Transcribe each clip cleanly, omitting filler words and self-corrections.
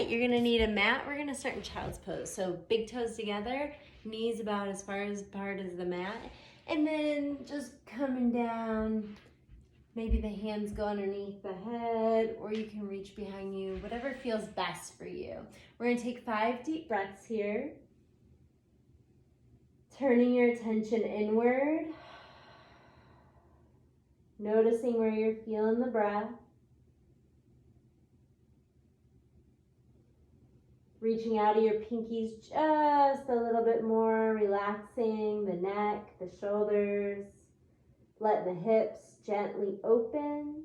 right, you're gonna need a mat. We're gonna start in child's pose. So big toes together, knees about as far apart as the mat. And then just coming down, maybe the hands go underneath the head, or you can reach behind you, whatever feels best for you. We're gonna take 5 deep breaths here. Turning your attention inward. Noticing where you're feeling the breath. Reaching out of your pinkies just a little bit more, relaxing the neck, the shoulders, letting the hips gently open.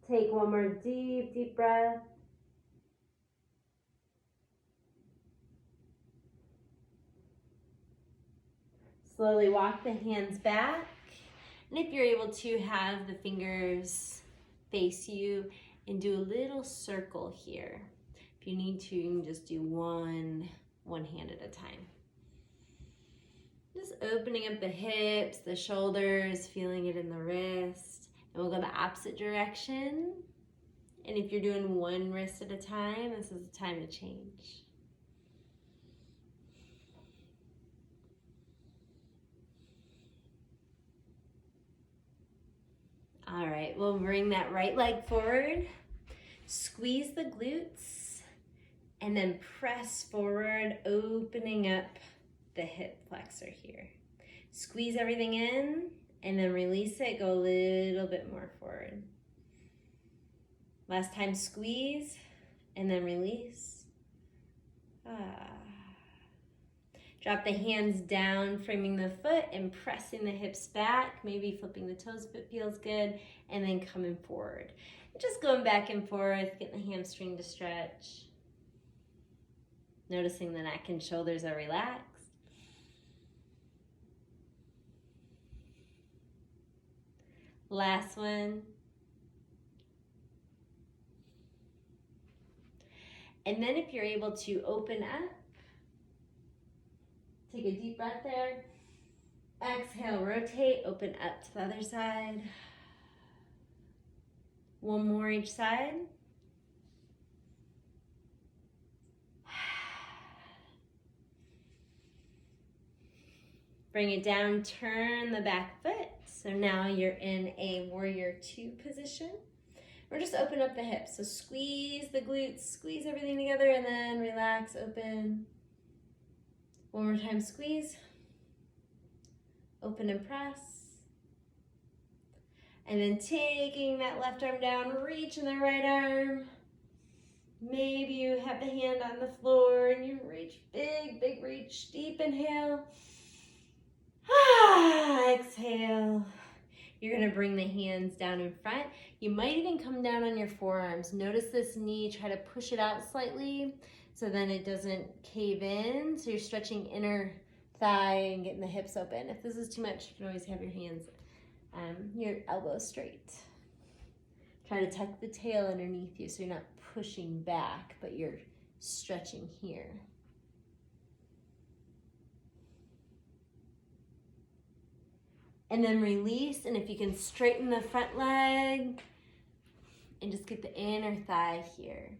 Take one more deep, deep breath. Slowly walk the hands back. And if you're able to, have the fingers face you and do a little circle here. If you need to, you can just do one hand at a time. Just opening up the hips, the shoulders, feeling it in the wrist. And we'll go the opposite direction. And if you're doing one wrist at a time, this is the time to change. All right, we'll bring that right leg forward. Squeeze the glutes and then press forward, opening up the hip flexor here. Squeeze everything in and then release it, go a little bit more forward. Last time, squeeze and then release. Drop the hands down, framing the foot and pressing the hips back, maybe flipping the toes if it feels good, and then coming forward. Just going back and forth, getting the hamstring to stretch. Noticing the neck and shoulders are relaxed. Last one. And then if you're able to open up, take a deep breath there. Exhale, rotate, open up to the other side. One more each side. Bring it down, turn the back foot. So now you're in a warrior 2 position. Or just open up the hips. So squeeze the glutes, squeeze everything together, and then relax, open. One more time, squeeze. Open and press. And then taking that left arm down, reaching the right arm. Maybe you have the hand on the floor and you reach, big reach, deep inhale. Exhale. You're gonna bring the hands down in front. You might even come down on your forearms. Notice this knee, try to push it out slightly so then it doesn't cave in. So you're stretching inner thigh and getting the hips open. If this is too much, you can always have your hands, your elbows straight. Try to tuck the tail underneath you so you're not pushing back, but you're stretching here. And then release, and if you can straighten the front leg and just get the inner thigh here.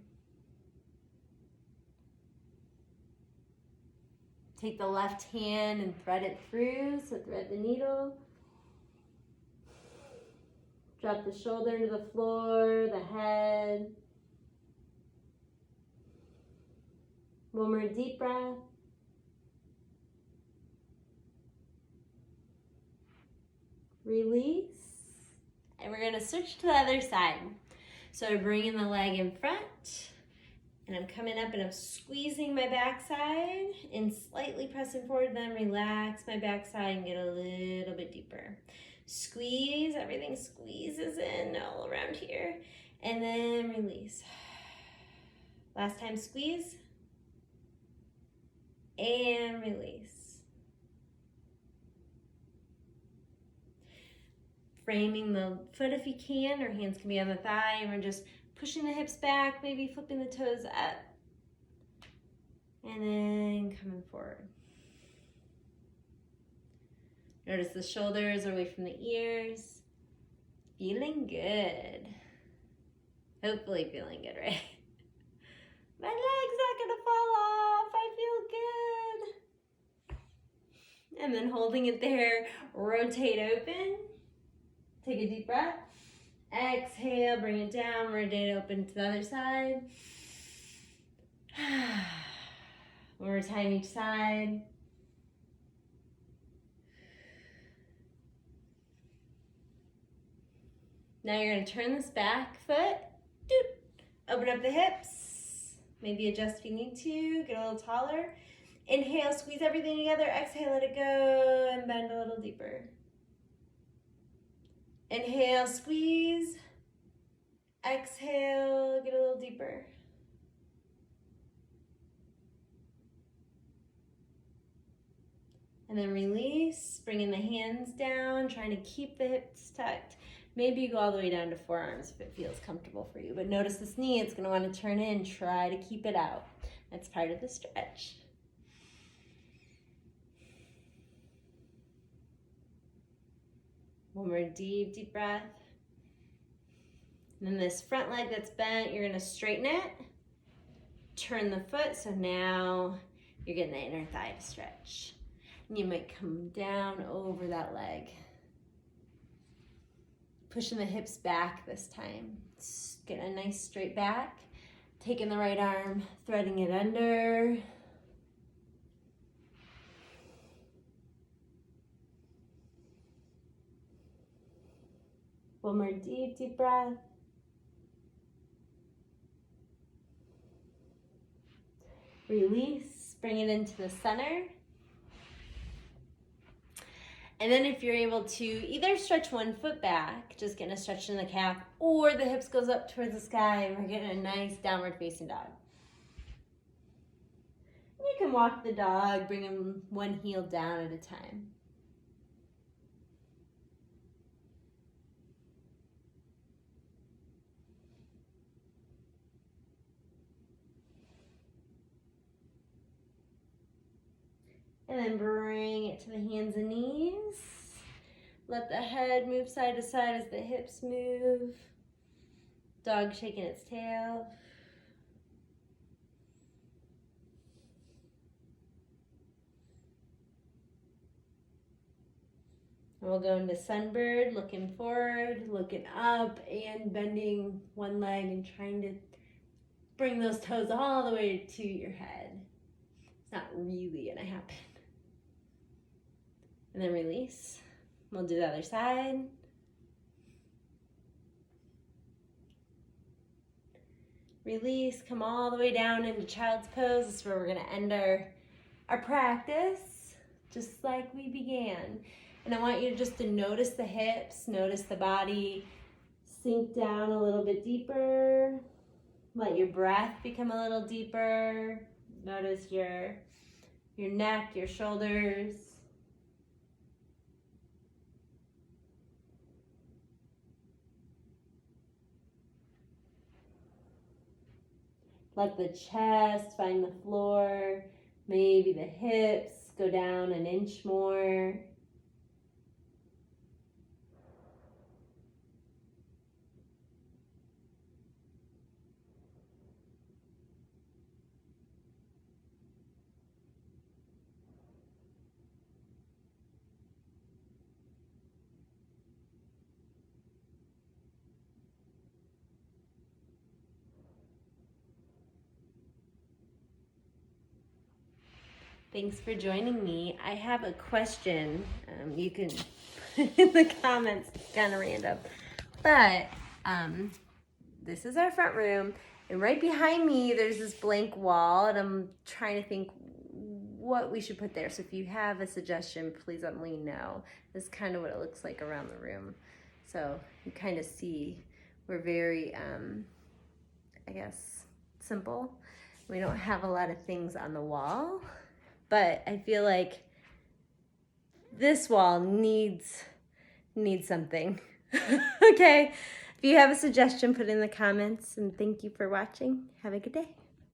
Take the left hand and thread it through, so thread the needle. Drop the shoulder to the floor, the head. One more deep breath. Release. And we're gonna switch to the other side. So I'm bringing the leg in front, and I'm coming up and I'm squeezing my backside and slightly pressing forward, then relax my backside and get a little bit deeper. Squeeze, everything squeezes in all around here, and then release. Last time, squeeze, and release. Framing the foot if you can, or hands can be on the thigh, and we're just pushing the hips back, maybe flipping the toes up, and then coming forward. Notice the shoulders away from the ears. Feeling good. Hopefully feeling good, right? My leg's not gonna fall off. I feel good. And then holding it there, rotate open. Take a deep breath. Exhale, bring it down, rotate open to the other side. One more time each side. Now you're going to turn this back foot. Open up the hips. Maybe adjust if you need to. Get a little taller. Inhale, squeeze everything together. Exhale, let it go and bend a little deeper. Inhale, squeeze. Exhale, get a little deeper. And then release, bringing the hands down, trying to keep the hips tucked. Maybe you go all the way down to forearms if it feels comfortable for you. But notice this knee, it's going to want to turn in. Try to keep it out. That's part of the stretch. One more deep, deep breath. And then this front leg that's bent, you're going to straighten it. Turn the foot, so now you're getting the inner thigh to stretch. And you might come down over that leg. Pushing the hips back this time. Get a nice straight back. Taking the right arm, threading it under. One more deep, deep breath. Release, bring it into the center. And then if you're able to either stretch one foot back, just getting a stretch in the calf, or the hips goes up towards the sky and we're getting a nice downward facing dog. You can walk the dog, bring him one heel down at a time. And then bring it to the hands and knees. Let the head move side to side as the hips move. Dog shaking its tail. And we'll go into sunbird, looking forward, looking up, and bending one leg and trying to bring those toes all the way to your head. It's not really gonna happen. And then release. We'll do the other side. Release, come all the way down into child's pose. This is where we're gonna end our practice, just like we began. And I want you just to notice the hips, notice the body, sink down a little bit deeper. Let your breath become a little deeper. Notice your neck, your shoulders. Let the chest find the floor, maybe the hips go down an inch more. Thanks for joining me. I have a question. You can put in the comments, kind of random. But this is our front room. And right behind me, there's this blank wall. And I'm trying to think what we should put there. So if you have a suggestion, please let me know. This is kind of what it looks like around the room. So you kind of see we're very, I guess, simple. We don't have a lot of things on the wall. But I feel like this wall needs something. Okay, if you have a suggestion, put it in the comments. And thank you for watching. Have a good day.